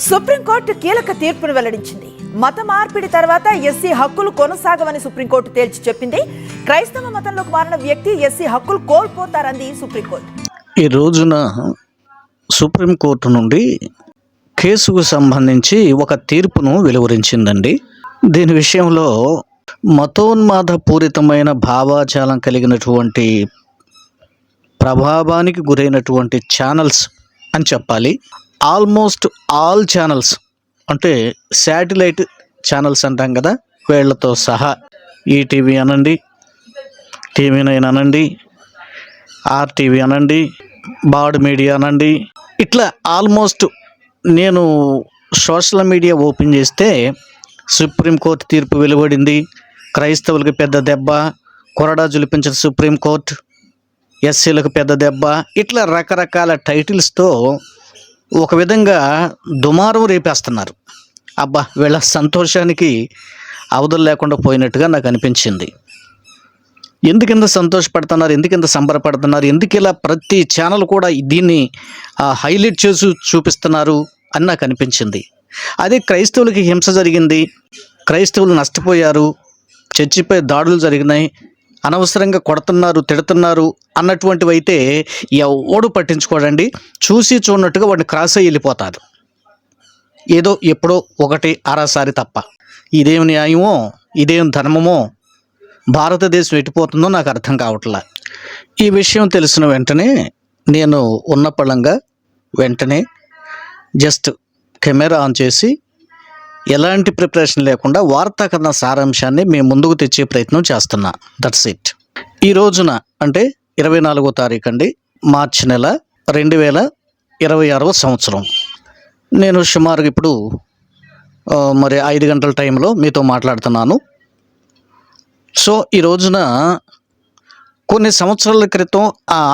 Supreme court కీలక తీర్పును వెల్లడించింది. మత మార్పిడి తర్వాత ఎస్సీ హక్కులు కొనసాగవని సుప్రీంకోర్టు తేల్చి చెప్పింది. క్రైస్తవ మతంలోకి మారిన వ్యక్తి ఎస్సీ హక్కులు కోల్పోతారంది సుప్రీంకోర్టు. ఈ రోజున సుప్రీంకోర్టు నుండి కేసుకు సంబంధించి ఒక తీర్పును వెలువరించిందండి. దీని విషయంలో మతోన్మాద పూరితమైన భావాజాలం కలిగినటువంటి ప్రభావానికి గురైనటువంటి ఛానల్స్ అని చెప్పాలి. ఆల్మోస్ట్ ఆల్ ఛానల్స్ అంటే శాటిలైట్ ఛానల్స్ అంటాం కదా, వీళ్లతో సహా ఈటీవీ అనండి, టీవీ9 అనండి, ఆర్టీవీ అనండి, బాడ్ మీడియా అనండి, ఇట్లా ఆల్మోస్ట్ నేను సోషల్ మీడియా ఓపెన్ చేస్తే సుప్రీంకోర్టు తీర్పు వెలువడింది, క్రైస్తవులకు పెద్ద దెబ్బ, కొరడా జులిపించిన సుప్రీంకోర్టు, ఎస్సీలకు పెద్ద దెబ్బ, ఇట్లా రకరకాల టైటిల్స్తో ఒక విధంగా దుమారం రేపేస్తున్నారు. అబ్బా, వీళ్ళ సంతోషానికి అవధులు లేకుండా పోయినట్టుగా నాకు అనిపించింది. ఎందుకింత సంతోషపడుతున్నారు, ఎందుకింత సంబరపడుతున్నారు, ఎందుకు ఇలా ప్రతి ఛానల్ కూడా దీన్ని హైలైట్ చేసి చూపిస్తున్నారు అని నాకు అనిపించింది. అదే క్రైస్తవులకి హింస జరిగింది, క్రైస్తవులు నష్టపోయారు, చర్చిపై దాడులు జరిగినాయి, అనవసరంగా కొడుతున్నారు, తిడుతున్నారు అన్నటువంటివి అయితే ఎవడు పట్టించుకోడండి. చూసి చూడనట్టుగా వాడిని క్రాస్ అయ్యి వెళ్ళిపోతారు, ఏదో ఎప్పుడో ఒకటి అరాసారి తప్ప. ఇదేం న్యాయమో, ఇదేం ధర్మమో, భారతదేశం ఎట్టిపోతుందో నాకు అర్థం కావట్లే. ఈ విషయం తెలిసిన వెంటనే నేను ఉన్న పళంగా వెంటనే జస్ట్ కెమెరా ఆన్ చేసి ఎలాంటి ప్రిపరేషన్ లేకుండా వార్తాకరణ సారాంశాన్ని మేము ముందుకు తెచ్చే ప్రయత్నం చేస్తున్నా. That's it. ఈ రోజున అంటే 24వ తారీఖు అండి, మార్చి నెల 2026వ సంవత్సరం. నేను సుమారుగా ఇప్పుడు 5 గంటల టైంలో మీతో మాట్లాడుతున్నాను. సో ఈ రోజున కొన్ని సంవత్సరాల క్రితం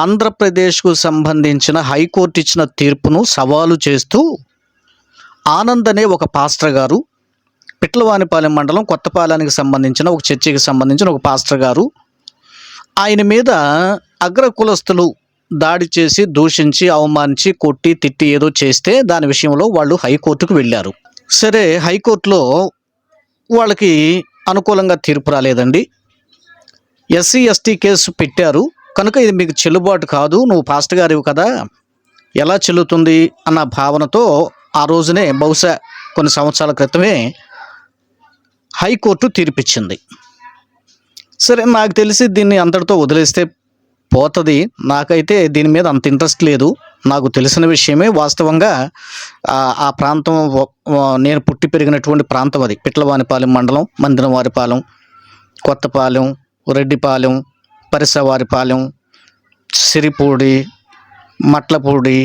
ఆంధ్రప్రదేశ్కు సంబంధించిన హైకోర్టు ఇచ్చిన తీర్పును సవాలు చేస్తూ ఆనంద్ అనే ఒక పాస్టర్ గారు, పిట్లవానిపాలెం మండలం కొత్తపాలెనికి సంబంధించిన ఒక చర్చికి సంబంధించిన ఒక పాస్టర్ గారు, ఆయన మీద అగ్ర కులస్తులు దాడి చేసి, దూషించి, అవమానించి, కొట్టి, తిట్టి ఏదో చేస్తే దాని విషయంలో వాళ్ళు హైకోర్టుకు వెళ్ళారు. సరే, హైకోర్టులో వాళ్ళకి అనుకూలంగా తీర్పు రాలేదండి. ఎస్సీ ఎస్టీ కేసు పెట్టారు కనుక ఇది మీకు చెల్లుబాటు కాదు, నువ్వు పాస్టర్ గారివి కదా, ఎలా చెల్లుతుంది అన్న భావనతో ఆ రోజునే, బహుశా కొన్ని సంవత్సరాల క్రితమే హైకోర్టు తీర్పిచ్చింది. సరే, నాకు తెలిసి దీన్ని అంతటితో వదిలేస్తే పోతుంది. నాకైతే దీని మీద అంత ఇంట్రెస్ట్ లేదు. నాకు తెలిసిన విషయమే. వాస్తవంగా ఆ ప్రాంతం నేను పుట్టి పెరిగినటువంటి ప్రాంతం అది. పిట్లవానిపాలెం మండలం, మందినవారిపాలెం, కొత్తపాలెం, రెడ్డిపాలెం, పరిసవారిపాలెం, సిరిపూడి, మట్లపూడి,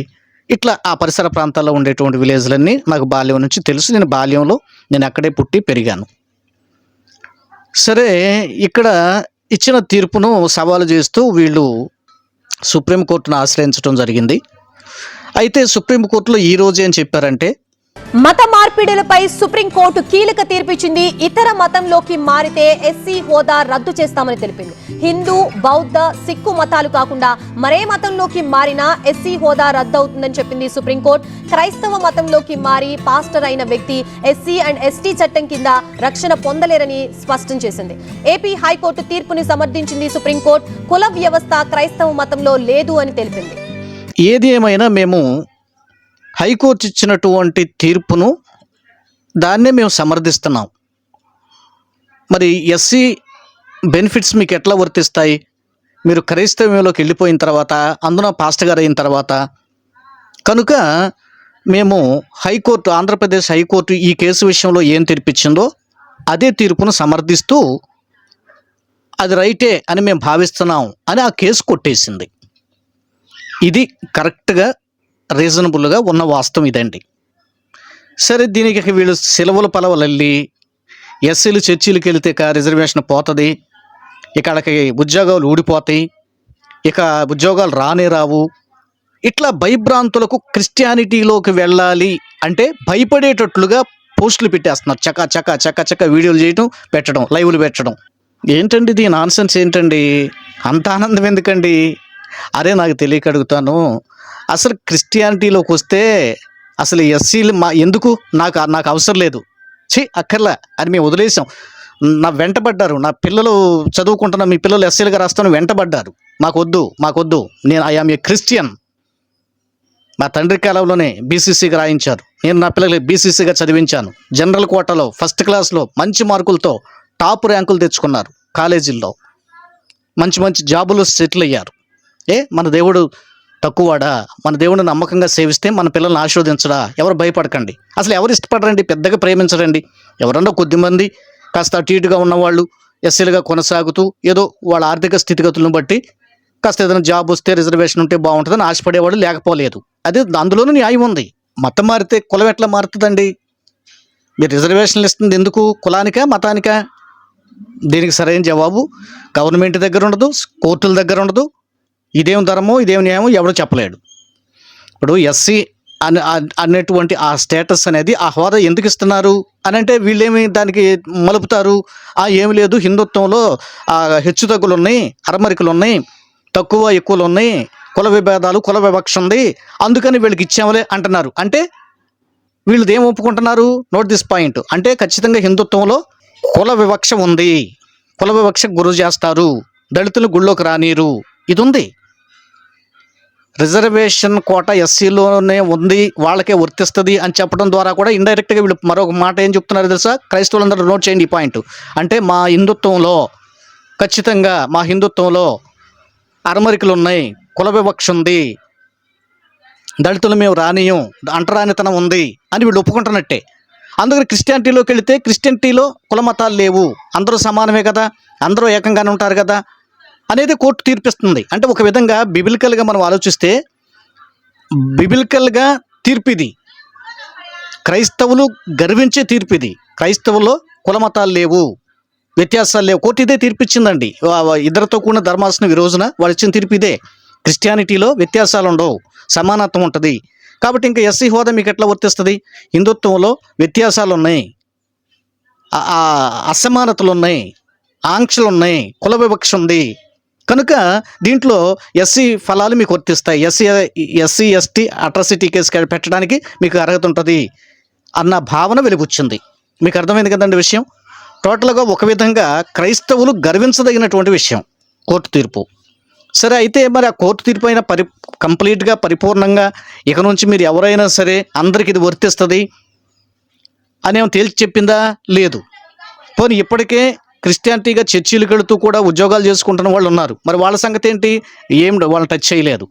ఇట్లా ఆ పరిసర ప్రాంతాల్లో ఉండేటువంటి విలేజ్లన్నీ నాకు బాల్యం నుంచి తెలుసు. నేను బాల్యంలో అక్కడే పుట్టి పెరిగాను. సరే, ఇక్కడ ఇచ్చిన తీర్పును సవాలు చేస్తూ వీళ్ళు సుప్రీంకోర్టును ఆశ్రయించడం జరిగింది. అయితే సుప్రీంకోర్టులో ఈరోజు ఏం చెప్పారంటే, మత మార్పిడులపై సుప్రీంకోర్టు కీలక తీర్పిచ్చింది. ఇతర మతంలోకి మారితే ఎస్సీ హోదా రద్దు చేస్తామని తెలిపింది. హిందూ, బౌద్ధ, సిక్కు మతాలు కాకుండా మరే మతంలోకి మారినా ఎస్సీ హోదా రద్దు అవుతుందని చెప్పింది సుప్రీంకోర్టు. క్రైస్తవ మతంలోకి మారి పాస్టర్ అయిన వ్యక్తి ఎస్సీ అండ్ ఎస్టీ చట్టం కింద రక్షణ పొందలేరని స్పష్టం చేసింది. ఏపీ హైకోర్టు తీర్పుని సమర్థించింది సుప్రీంకోర్టు. కుల వ్యవస్థ క్రైస్తవ మతంలో లేదు అని తెలిపింది. ఏది ఏమైనా మేము హైకోర్టు ఇచ్చినటువంటి తీర్పును దాన్నే మేము సమర్థిస్తున్నాం. మరి ఎస్సీ బెనిఫిట్స్ మీకు ఎట్లా వర్తిస్తాయి? మీరు క్రైస్తవ్యంలోకి వెళ్ళిపోయిన తర్వాత, అందున పాస్టర్ గారు అయిన తర్వాత. కనుక మేము హైకోర్టు, ఆంధ్రప్రదేశ్ హైకోర్టు ఈ కేసు విషయంలో ఏం తీర్పిచ్చిందో అదే తీర్పును సమర్థిస్తూ అది రైటే అని మేము భావిస్తున్నాం అని ఆ కేసు కొట్టేసింది. ఇది కరెక్ట్గా, రీజనబుల్గా ఉన్న వాస్తవం ఇదండి. సరే, దీనికి వీళ్ళు సెలవుల పలవలల్లి ఎస్సీలు చర్చీలకు వెళితే ఇక రిజర్వేషన్ పోతుంది, ఇక్కడికి ఉద్యోగాలు ఊడిపోతాయి, ఇక ఉద్యోగాలు రానే రావు, ఇట్లా భయభ్రాంతులకు క్రిస్టియానిటీలోకి వెళ్ళాలి అంటే భయపడేటట్లుగా పోస్టులు పెట్టేస్తున్నారు. చక్క చక్క చక్క చక్క వీడియోలు చేయటం, పెట్టడం, లైవ్లు పెట్టడం. ఏంటండి ఇది నాన్సెన్స్? ఏంటండి అంత ఆనందం ఎందుకండి? అరే, నాకు తెలియక అడుగుతాను, అసలు క్రిస్టియానిటీలోకి వస్తే అసలు ఎస్సీలు ఎందుకు నాకు అవసరం లేదు, అక్కర్లా అని మేము వదిలేసాం. నా వెంటబడ్డారు, నా పిల్లలు చదువుకుంటున్న మీ పిల్లలు ఎస్సీలుగా రాస్తాను వెంటబడ్డారు. మాకొద్దు నేను ఐ ఆమ్ ఏ క్రిస్టియన్. మా తండ్రి కాలంలోనే బీసీసీగా రాయించారు, నేను నా పిల్లలకి బీసీసీగా చదివించాను. జనరల్ కోటాలో ఫస్ట్ క్లాస్లో మంచి మార్కులతో టాప్ ర్యాంకులు తెచ్చుకున్నారు, కాలేజీల్లో మంచి జాబులు సెటిల్ అయ్యారు. మన దేవుడు తక్కువడా? మన దేవుడిని నమ్మకంగా సేవిస్తే మన పిల్లల్ని ఆశీర్వదించడా? ఎవరు భయపడకండి. అసలు ఎవరు ఇష్టపడరండి, పెద్దగా ప్రేమించరండి. ఎవరన్నా కొద్దిమంది కాస్త అటు ఇటుగా ఉన్నవాళ్ళు ఎస్సీలుగా కొనసాగుతూ ఏదో వాళ్ళ ఆర్థిక స్థితిగతులను బట్టి కాస్త ఏదైనా జాబ్ వస్తే రిజర్వేషన్ ఉంటే బాగుంటుందని ఆశపడేవాళ్ళు లేకపోలేదు. అదే అందులోనూ న్యాయం ఉంది. మతం మారితే కులం ఎట్లా మారుతుందండి? మీరు రిజర్వేషన్లు ఇస్తుంది ఎందుకు? కులానికా మతానికా? దీనికి సరైన జవాబు గవర్నమెంట్ దగ్గర ఉండదు, కోర్టుల దగ్గర ఉండదు. ఇదేం ధర్మం, ఇదేం న్యాయం ఎవడో చెప్పలేడు. ఇప్పుడు ఎస్సీ అనేటువంటి ఆ స్టేటస్ అనేది, ఆ హోదా ఎందుకు ఇస్తున్నారు అని అంటే వీళ్ళేమి దానికి మలుపుతారు. ఏమి లేదు, హిందుత్వంలో హెచ్చు తగ్గులు ఉన్నాయి, అరమరికలు ఉన్నాయి, తక్కువ ఎక్కువలు ఉన్నాయి, కుల విభేదాలు, కుల వివక్ష ఉంది, అందుకని వీళ్ళకి ఇచ్చాములే అంటున్నారు. అంటే వీళ్ళది ఏం ఒప్పుకుంటున్నారు? Note this point. అంటే ఖచ్చితంగా హిందుత్వంలో కుల వివక్ష ఉంది, కుల వివక్ష గురి చేస్తారు, దళితులు గుళ్ళోకి రానీరు, ఇది ఉంది. రిజర్వేషన్ కోట ఎస్సీలోనే ఉంది, వాళ్ళకే వర్తిస్తుంది అని చెప్పడం ద్వారా కూడా ఇండైరెక్ట్గా వీళ్ళు మరొక మాట ఏం చెప్తున్నారు తెలుసా? క్రైస్తవులందరూ నోట్ చేయండి ఈ పాయింట్. అంటే మా హిందుత్వంలో అరమరికలు ఉన్నాయి, కుల వివక్ష ఉంది, దళితులు మేము రానియం, అంటరానితనం ఉంది అని వీళ్ళు ఒప్పుకుంటున్నట్టే. అందుకని క్రిస్టియానిటీలోకి వెళితే క్రిస్టియానిటీలో కుల మతాలు లేవు, అందరూ సమానమే కదా, అందరూ ఏకంగానే ఉంటారు కదా అనేది కోర్టు తీర్పిస్తుంది. అంటే ఒక విధంగా బిబిలికల్గా మనం ఆలోచిస్తే బిబిలికల్గా తీర్పిది, క్రైస్తవులు గర్వించే తీర్పిది. క్రైస్తవుల్లో కుల మతాలు లేవు, వ్యత్యాసాలు లేవు, కోర్టు ఇదే తీర్పిచ్చిందండి. ఇద్దరితో కూడిన ధర్మాసనం ఈ రోజున వాళ్ళు ఇచ్చిన తీర్పు ఇదే. క్రిస్టియానిటీలో వ్యత్యాసాలు ఉండవు, సమానత్వం ఉంటుంది. కాబట్టి ఇంకా ఎస్సీ హోదా మీకు ఎట్లా వర్తిస్తుంది? హిందుత్వంలో వ్యత్యాసాలు ఉన్నాయి, అసమానతలు ఉన్నాయి, ఆంక్షలు ఉన్నాయి, కుల వివక్ష ఉంది. కనుక దీంట్లో ఎస్సీ ఫలాలు మీకు వర్తిస్తాయి, ఎస్సీ ఎస్టీ అట్రాసిటీ కేసు పెట్టడానికి మీకు అర్హత ఉంటుంది అన్న భావన వెలుగుచ్చింది. మీకు అర్థమైంది కదండి విషయం. టోటల్గా ఒక విధంగా క్రైస్తవులు గర్వించదగినటువంటి విషయం కోర్టు తీర్పు. సరే, అయితే మరి ఆ కోర్టు తీర్పు అయినా కంప్లీట్గా పరిపూర్ణంగా ఇక నుంచి మీరు ఎవరైనా సరే అందరికి ఇది వర్తిస్తుంది అనేమో తేల్చి చెప్పిందా? లేదు. పోనీ ఇప్పటికే క్రిస్టియానిటీగా చర్చిలకు వెళుతూ కూడా ఉద్యోగాలు చేసుకుంటున్న వాళ్ళు ఉన్నారు, మరి వాళ్ళ సంగతి ఏంటి? వాళ్ళని టచ్ చేయలేదు.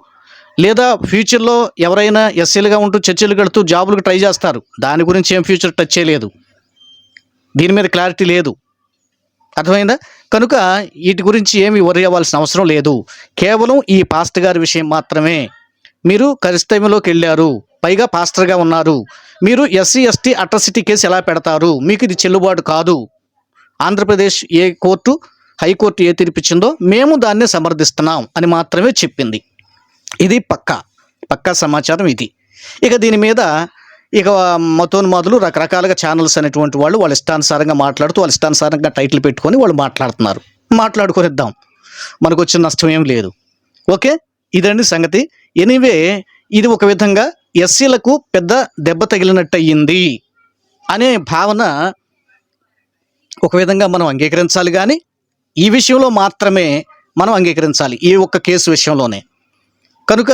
లేదా ఫ్యూచర్లో ఎవరైనా ఎస్సీలుగా ఉంటూ చర్చిలకు వెళుతూ జాబులకు ట్రై చేస్తారు, దాని గురించి ఏం ఫ్యూచర్ టచ్ చేయలేదు. దీని మీద క్లారిటీ లేదు. అర్థమైందా? కనుక వీటి గురించి ఏమి వరి అవ్వాల్సిన అవసరం లేదు. కేవలం ఈ పాస్టర్ గారి విషయం మాత్రమే. మీరు క్రైస్తవంలోకి వెళ్ళారు, పైగా పాస్టర్గా ఉన్నారు, మీరు ఎస్సీ ఎస్టీ అట్రాసిటీ కేసు ఎలా పెడతారు? మీకు ఇది చెల్లుబాటు కాదు. ఆంధ్రప్రదేశ్ ఏ కోర్టు, హైకోర్టు ఏ తీర్పిచ్చిందో మేము దాన్ని సమర్థిస్తున్నాం అని మాత్రమే చెప్పింది. ఇది పక్కా సమాచారం ఇది. ఇక దీని మీద మతోన్మాదులు రకరకాలుగా ఛానల్స్ అనేటువంటి వాళ్ళ ఇష్టానుసారంగా మాట్లాడుతూ వాళ్ళ ఇష్టానుసారంగా టైటిల్ పెట్టుకొని వాళ్ళు మాట్లాడుతున్నారు. మాట్లాడుకొనిద్దాం, మనకు వచ్చిన నష్టం ఏం లేదు. ఓకే, ఇదండి సంగతి. ఎనీవే, ఇది ఒక విధంగా ఎస్సీలకు పెద్ద దెబ్బ తగిలినట్టు అయ్యింది అనే భావన ఒక విధంగా మనం అంగీకరించాలి. కానీ ఈ విషయంలో మాత్రమే మనం అంగీకరించాలి, ఈ ఒక్క కేసు విషయంలోనే. కనుక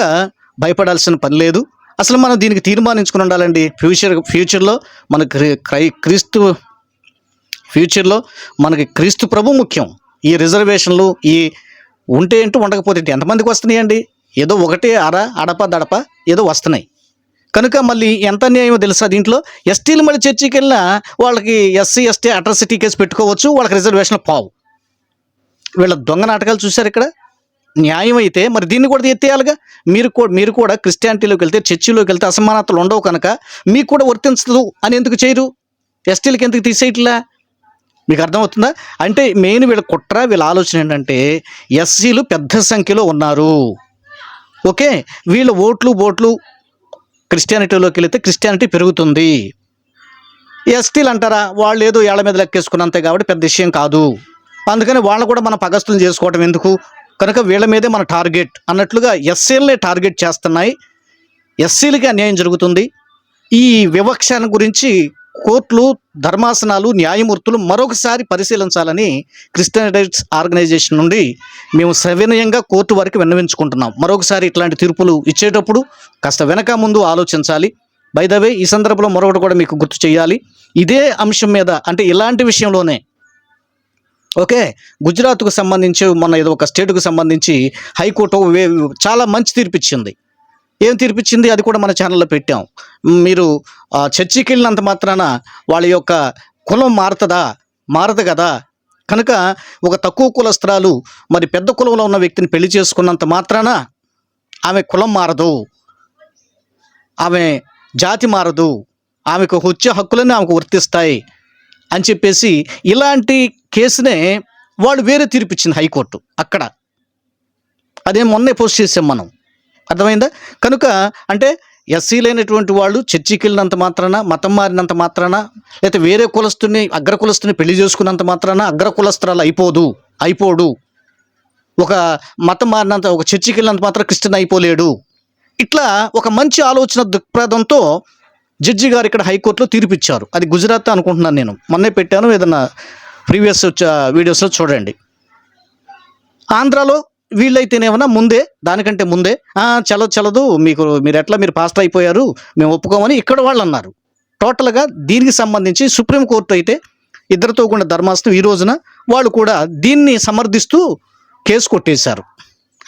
భయపడాల్సిన పని లేదు. అసలు మనం దీనికి తీర్మానించుకుని ఉండాలండి. ఫ్యూచర్లో మనకి క్రీస్తు ప్రభు ముఖ్యం. ఈ రిజర్వేషన్లు ఉంటే ఏంటో ఉండకపోతే ఎంతమందికి వస్తున్నాయండి? ఏదో ఒకటి అడప దడప ఏదో వస్తున్నాయి. కనుక మళ్ళీ ఎంత అన్యాయమో తెలుసా? దీంట్లో ఎస్టీలు మళ్ళీ చర్చికి వెళ్ళినా వాళ్ళకి ఎస్సీ ఎస్టీ అట్రాసిటీ కేసు పెట్టుకోవచ్చు, వాళ్ళకి రిజర్వేషన్లు పావు. వీళ్ళ దొంగ నాటకాలు చూశారు ఇక్కడ. న్యాయం అయితే మరి దీన్ని కూడా ఎత్తేయాలిగా. మీరు కూడా క్రిస్టియానిటీలోకి వెళ్తే, చర్చిలోకి వెళ్తే అసమానతలు ఉండవు కనుక మీకు కూడా వర్తించదు అని ఎందుకు చేయరు? ఎస్టీలకి ఎందుకు తీసేయట్లా? మీకు అర్థమవుతుందా? అంటే మెయిన్ వీళ్ళ కుట్ర, వీళ్ళ ఆలోచన ఏంటంటే ఎస్సీలు పెద్ద సంఖ్యలో ఉన్నారు. ఓకే, వీళ్ళ ఓట్లు క్రిస్టియానిటీలోకి వెళితే క్రిస్టియానిటీ పెరుగుతుంది. ఎస్టీలు అంటారా, వాళ్ళు ఏదో ఏళ్ల మీద లెక్కేసుకున్నంతే కాబట్టి పెద్ద విషయం కాదు, అందుకని వాళ్ళు కూడా మన పగస్తులు చేసుకోవటం ఎందుకు, కనుక వీళ్ళ మీదే మన టార్గెట్ అన్నట్లుగా ఎస్సీలనే టార్గెట్ చేస్తున్నాయి. ఎస్సీలకి అన్యాయం జరుగుతుంది, ఈ వివక్షణ గురించి కోర్టులు, ధర్మాసనాలు, న్యాయమూర్తులు మరొకసారి పరిశీలించాలని క్రిస్టియన్ రైట్స్ ఆర్గనైజేషన్ నుండి మేము సవినయంగా కోర్టు వారికి విన్నవించుకుంటున్నాం. మరొకసారి ఇట్లాంటి తీర్పులు ఇచ్చేటప్పుడు కాస్త వెనక ముందు ఆలోచించాలి. బై ద వే, ఈ సందర్భంలో మరొకటి కూడా మీకు గుర్తు చేయాలి. ఇదే అంశం మీద, అంటే ఇలాంటి విషయంలోనే ఓకే, గుజరాత్కు సంబంధించి మొన్న ఏదో ఒక స్టేట్కు సంబంధించి హైకోర్టు చాలా మంచి తీర్పు ఇచ్చింది. ఏం తీర్పిచ్చింది అది కూడా మన ఛానల్లో పెట్టాం. మీరు చర్చికి వెళ్ళినంత మాత్రాన వాళ్ళ యొక్క కులం మారదు కదా. కనుక ఒక తక్కువ కులస్త్రాలు మరి పెద్ద కులంలో ఉన్న వ్యక్తిని పెళ్లి చేసుకున్నంత మాత్రాన ఆమె కులం మారదు, ఆమె జాతి మారదు, ఆమెకు వచ్చే హక్కులన్నీ ఆమెకు వర్తిస్తాయి అని చెప్పేసి ఇలాంటి కేసునే వాళ్ళు వేరే తీర్పిచ్చింది హైకోర్టు అక్కడ. అదే మొన్నే పోస్ట్ చేసాం మనం, అర్థమైందా? కనుక అంటే ఎస్సీలైనటువంటి వాళ్ళు చర్చికి వెళ్ళినంత మాత్రాన, మతం మారినంత మాత్రాన, లేకపోతే వేరే కులస్తుని అగ్ర కులస్తుని పెళ్లి చేసుకున్నంత మాత్రాన అగ్ర కులస్త్రాలు అయిపోడు. ఒక మతం మారినంత, ఒక చర్చికి వెళ్ళినంత మాత్రం క్రిస్టియన్ అయిపోలేడు. ఇట్లా ఒక మంచి ఆలోచన దృక్పథంతో జడ్జి గారు ఇక్కడ హైకోర్టులో తీర్పిచ్చారు. అది గుజరాత్ అనుకుంటున్నాను, నేను మొన్నే పెట్టాను, ఏదన్నా ప్రీవియస్ వీడియోస్లో చూడండి. ఆంధ్రాలో వీళ్ళైతేనేమన్నా దానికంటే ముందే చల్లదు, మీరు పాస్టర్ అయిపోయారు, మేము ఒప్పుకోమని ఇక్కడ వాళ్ళు అన్నారు. టోటల్గా దీనికి సంబంధించి సుప్రీంకోర్టు అయితే ఇద్దరితో కూడిన ధర్మాసనం ఈ రోజున వాళ్ళు కూడా దీన్ని సమర్థిస్తూ కేసు కొట్టేశారు.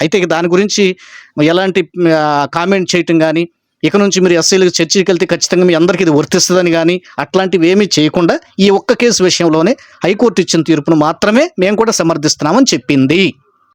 అయితే దాని గురించి ఎలాంటి కామెంట్ చేయటం కానీ, ఇక నుంచి మీరు ఎస్సీలకు చర్చికి వెళ్తే ఖచ్చితంగా మీ అందరికీ ఇది వర్తిస్తుందని కానీ అట్లాంటివి ఏమీ చేయకుండా ఈ ఒక్క కేసు విషయంలోనే హైకోర్టు ఇచ్చిన తీర్పును మాత్రమే మేము కూడా సమర్థిస్తున్నామని చెప్పింది.